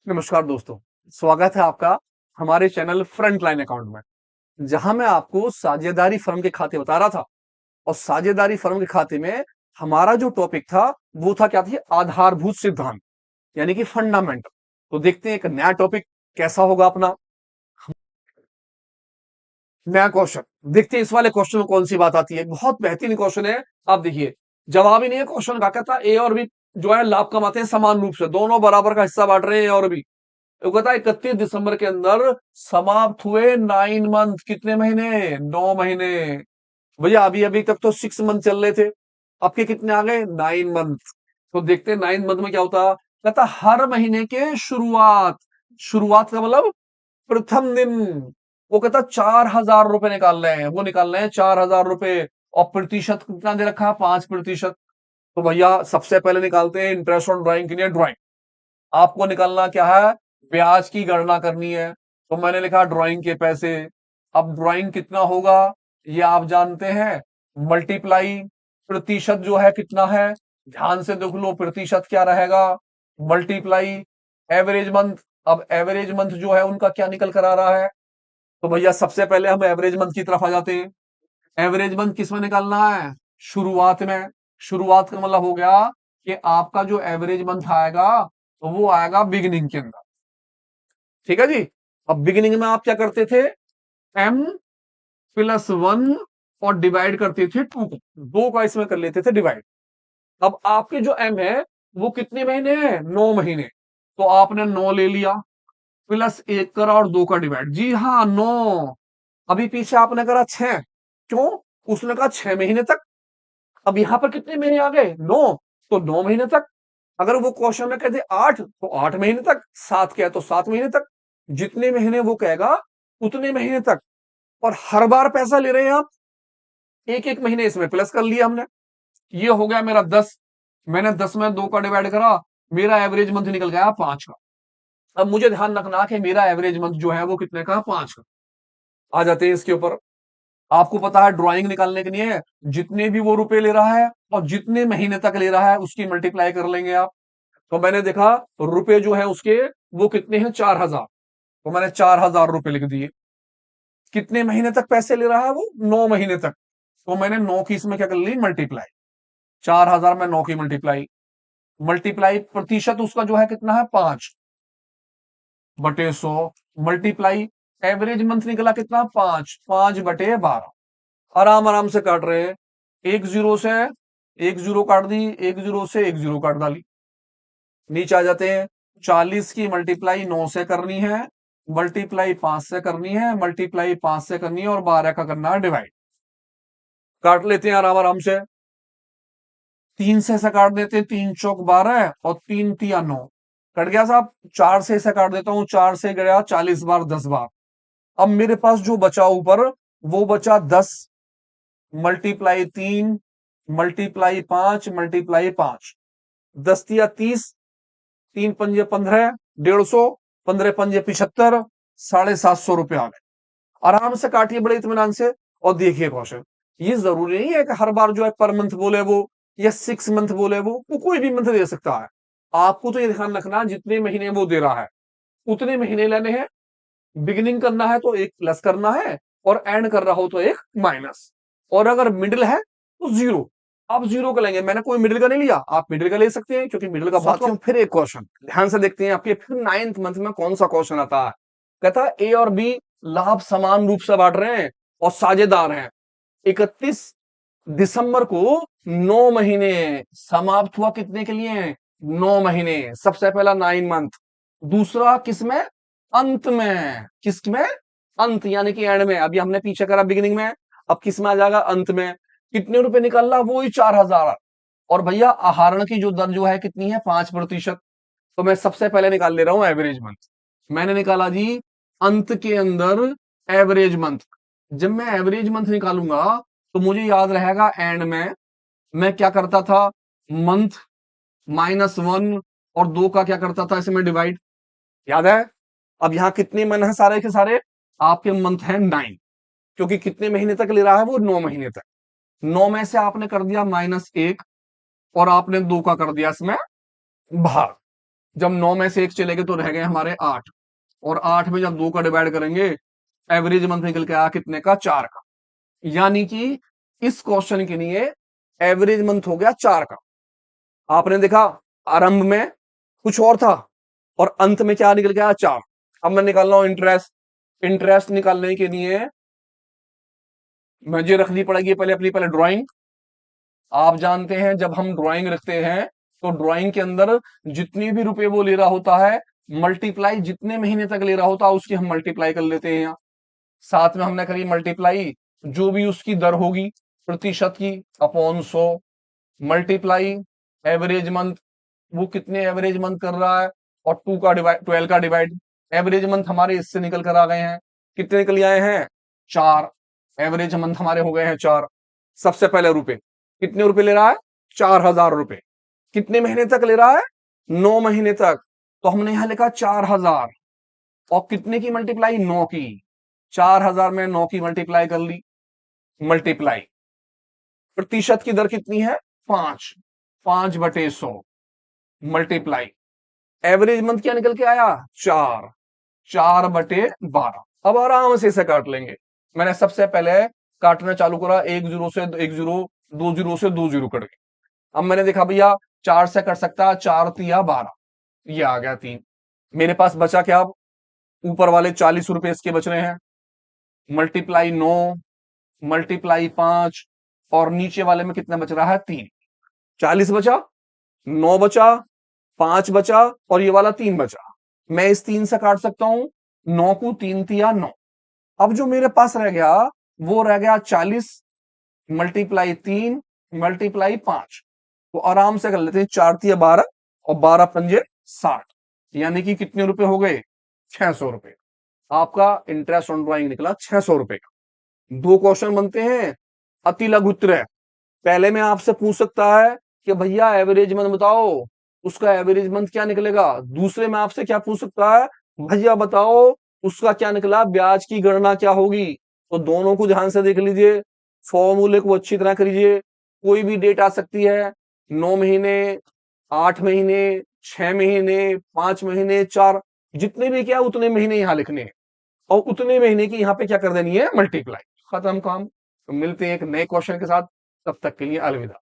नमस्कार दोस्तों, स्वागत है आपका हमारे चैनल फ्रंट लाइन अकाउंट में, जहां मैं आपको साझेदारी फर्म के खाते बता रहा था। और साझेदारी फर्म के खाते में हमारा जो टॉपिक था वो था क्या थी, आधारभूत सिद्धांत, यानी कि फंडामेंटल। तो देखते हैं एक नया टॉपिक कैसा होगा अपना। नया क्वेश्चन देखते हैं, इस वाले क्वेश्चन में कौन सी बात आती है। बहुत बेहतरीन क्वेश्चन है। आप देखिए, जवाब ही नहीं है क्वेश्चन का, कहता ए और बी जो है लाभ कमाते हैं समान रूप से, दोनों बराबर का हिस्सा बांट रहे हैं ए और बी। वो कहता है 31 दिसंबर के अंदर समाप्त हुए 9 मंथ, कितने महीने, 9 महीने। भैया अभी अभी तक तो 6 मंथ चल रहे थे, आपके कितने आ गए, 9 मंथ। तो देखते हैं 9 मंथ में क्या होता। कहता हर महीने के शुरुआत, शुरुआत का मतलब प्रथम दिन। वो कहता 4,000 रुपए निकाल रहे हैं, वो निकाल रहे हैं 4,000 रुपए। और प्रतिशत कितना दे रखा है, 5%। तो भैया सबसे पहले निकालते हैं इंटरेस्ट ऑन ड्राइंग के लिए ड्राइंग। आपको निकालना क्या है, ब्याज की गणना करनी है। तो मैंने लिखा ड्राइंग के पैसे। अब ड्राइंग कितना होगा ये आप जानते हैं, मल्टीप्लाई प्रतिशत जो है कितना है, ध्यान से देख लो प्रतिशत क्या रहेगा, मल्टीप्लाई एवरेज मंथ। अब एवरेज मंथ जो है उनका क्या निकल कर आ रहा है। तो भैया सबसे पहले हम एवरेज मंथ की तरफ आ जाते हैं। एवरेज मंथ किस में निकालना है, शुरुआत में। शुरुआत का मतलब हो गया कि आपका जो एवरेज मंथ आएगा तो वो आएगा बिगिनिंग के अंदर। ठीक है जी। अब बिगिनिंग में आप क्या करते थे, m+1 और डिवाइड करते थे 2 को, 2 का इसमें कर लेते थे डिवाइड। अब आपके जो m है वो कितने महीने हैं, 9 महीने। तो आपने 9 ले लिया, प्लस 1 करा और 2 का डिवाइड। जी हाँ 9। अभी पीछे आपने करा 6, क्यों, उसने कहा 6 महीने तक। अब यहां पर कितने महीने आ गए, 9। तो 9 महीने तक। अगर वो क्वेश्चन में कहते 8 तो 8 महीने तक, 7 क्या तो 7 महीने तक। जितने महीने वो कहेगा उतने महीने तक। और हर बार पैसा ले रहे हैं आप, एक एक महीने इसमें प्लस कर लिया हमने। ये हो गया मेरा 10। मैंने 10 में 2 का डिवाइड करा, मेरा एवरेज मंथ निकल गया 5 का। अब मुझे ध्यान रखना कि मेरा एवरेज मंथ जो है वो कितने का, 5 का। आ जाते हैं इसके ऊपर। आपको पता है ड्राइंग निकालने के लिए जितने भी वो रुपए ले रहा है और जितने महीने तक ले रहा है उसकी मल्टीप्लाई कर लेंगे आप। तो मैंने देखा रुपए जो है उसके वो कितने हैं, 4,000। तो मैंने 4,000 रुपए लिख दिए। कितने महीने तक पैसे ले रहा है वो, 9 महीने तक। तो मैंने 9 की इसमें क्या कर ली, मल्टीप्लाई। 4,000 में 9 की मल्टीप्लाई। मल्टीप्लाई प्रतिशत उसका जो है कितना है, 5/100। मल्टीप्लाई एवरेज मंथ निकला कितना, 5, 5/12। आराम आराम से काट रहे हैं। एक जीरो से एक जीरो काट दी, एक जीरो से एक जीरो काट डाली। नीचे आ जाते हैं। 40 की मल्टीप्लाई 9 से करनी है, मल्टीप्लाई 5 से करनी है, मल्टीप्लाई 5 से करनी है और 12 का करना है डिवाइड। काट लेते हैं आराम आराम से। 3 से ऐसे काट देते हैं, 3 चौक 12 और 3 तिया 9। कट गया साहब। 4 से ऐसे काट देता हूं, 4 से गया 40 बार 10 बार। अब मेरे पास जो बचा ऊपर वो बचा 10, मल्टीप्लाई 3, मल्टीप्लाई 5, मल्टीप्लाई 5। 10 तिया 30, 3 पंजे 15, 150, 15 पंजे 75, 750 रुपए आ गए। आराम से काटिए बड़े इत्मीनान से। और देखिए क्वेश्चन, ये जरूरी नहीं है कि हर बार जो है पर मंथ बोले वो, या 6 मंथ बोले वो कोई भी मंथ दे सकता है। आपको तो ये ध्यान रखना जितने महीने वो दे रहा है उतने महीने लेने हैं। बिगिनिंग करना है तो एक प्लस करना है, और एंड कर रहा हो तो एक माइनस। और अगर मिडिल है तो जीरो। आप जीरो का लेंगे, मैंने कोई मिडिल का नहीं लिया, आप मिडिल का ले सकते हैं क्योंकि मिडिल का बहुत कम। फिर एक क्वेश्चन ध्यान से देखते हैं आपके, फिर 9th मंथ में कौन सा क्वेश्चन आता है। कहता है ए और बी लाभ समान रूप से बांट रहे हैं और साझेदार हैं। 31 दिसंबर को 9 महीने समाप्त हुआ, कितने के लिए, 9 महीने। सबसे पहला 9 मंथ, दूसरा किसमें, अंत में। किसमें, अंत यानी कि एंड में। अभी हमने पीछे करा बिगिनिंग में, अब किस में आ जाएगा, अंत में। कितने रुपए निकल रहा, वो ही 4,000। और भैया आहरण की जो दर जो है कितनी है, 5%। तो मैं सबसे पहले निकाल ले रहा हूं एवरेज मंथ। मैंने निकाला जी अंत के अंदर एवरेज मंथ। जब मैं एवरेज मंथ निकालूंगा तो मुझे याद रहेगा एंड में मैं क्या करता था, मंथ -1 और 2 का क्या करता था इसमें डिवाइड, याद है। अब यहां कितने मंथ है, सारे के सारे आपके मंथ है 9, क्योंकि कितने महीने तक ले रहा है वो, 9 महीने तक। 9 में से आपने कर दिया -1 और आपने 2 का कर दिया इसमें भाग। जब 9 में से 1 चले गए तो रह गए हमारे 8, और 8 में जब 2 का डिवाइड करेंगे, एवरेज मंथ निकल के आया कितने का? 4 का। यानी कि इस क्वेश्चन के लिए एवरेज मंथ हो गया 4 का। आपने देखा आरंभ में कुछ और था और अंत में क्या निकल के आया? 4। अब मैं निकाल रहा हूं इंटरेस्ट। इंटरेस्ट निकालने के लिए मुझे रखनी पड़ेगी पहले अपनी ड्राइंग। आप जानते हैं जब हम ड्राइंग रखते हैं तो ड्राइंग के अंदर जितने भी रुपए वो ले रहा होता है, मल्टीप्लाई जितने महीने तक ले रहा होता है उसकी हम मल्टीप्लाई कर लेते हैं। यहाँ साथ में हमने करी मल्टीप्लाई जो भी उसकी दर होगी प्रतिशत की अपॉन 100, मल्टीप्लाई एवरेज मंथ, वो कितने एवरेज मंथ कर रहा है, और 2 का डिवाइड 12 का डिवाइड। एवरेज मंथ हमारे इससे निकल कर आ गए हैं, कितने निकल आए हैं? 4। एवरेज मंथ हमारे हो गए हैं 4। सबसे पहले रुपए, कितने रुपए ले रहा है? 4000 रुपए। कितने महीने तक ले रहा है? 9 महीने तक। तो हमने यहां लिखा 4000, और कितने की मल्टीप्लाई? 9 की। 4000 में 9 की मल्टीप्लाई कर ली। मल्टीप्लाई प्रतिशत की दर कितनी है? 5, 5/100 मल्टीप्लाई एवरेज मंथ क्या निकल के आया? 4, 4/12। अब आराम से इसे काट लेंगे। मैंने सबसे पहले काटना चालू करा, 1 जीरो से 1 जीरो, 2 जीरो से 2 जीरो कट गए। अब मैंने देखा भैया 4 से कट सकता है, 4 तिया 12, ये आ गया 3। मेरे पास बचा क्या? अब ऊपर वाले 40 रुपए इसके बच रहे हैं, मल्टीप्लाई 9, मल्टीप्लाई 5, और नीचे वाले में कितना बच रहा है? 3। 40 बचा, 9 बचा, 5 बचा, और ये वाला 3 बचा। मैं इस 3 से काट सकता हूं, 9 को 3 तिया 9। अब जो मेरे पास रह गया वो रह गया 40 मल्टीप्लाई 3 मल्टीप्लाई 5। तो आराम से कर लेते हैं, 4 तिया 12 और 12 पंजे 60, यानी कि कितने रुपए हो गए? 600 रुपए। आपका इंटरेस्ट ऑन ड्राइंग निकला 600 रुपए का। 2 क्वेश्चन बनते हैं, अति लघु उत्तर। पहले में आपसे पूछ सकता है कि भैया एवरेज मंथ बताओ, उसका एवरेज मंथ क्या निकलेगा। दूसरे में आपसे क्या पूछ सकता है? भैया बताओ उसका क्या निकला, ब्याज की गणना क्या होगी। तो दोनों को ध्यान से देख लीजिए, फॉर्मूले को अच्छी तरह करिए। कोई भी डेट आ सकती है, 9 महीने, 8 महीने, 6 महीने, 5 महीने, 4, जितने भी क्या उतने महीने यहां लिखने हैं, और उतने महीने की यहां पे क्या कर देनी है? मल्टीप्लाई। खत्म काम। तो मिलते हैं एक नए क्वेश्चन के साथ, तब तक के लिए अलविदा।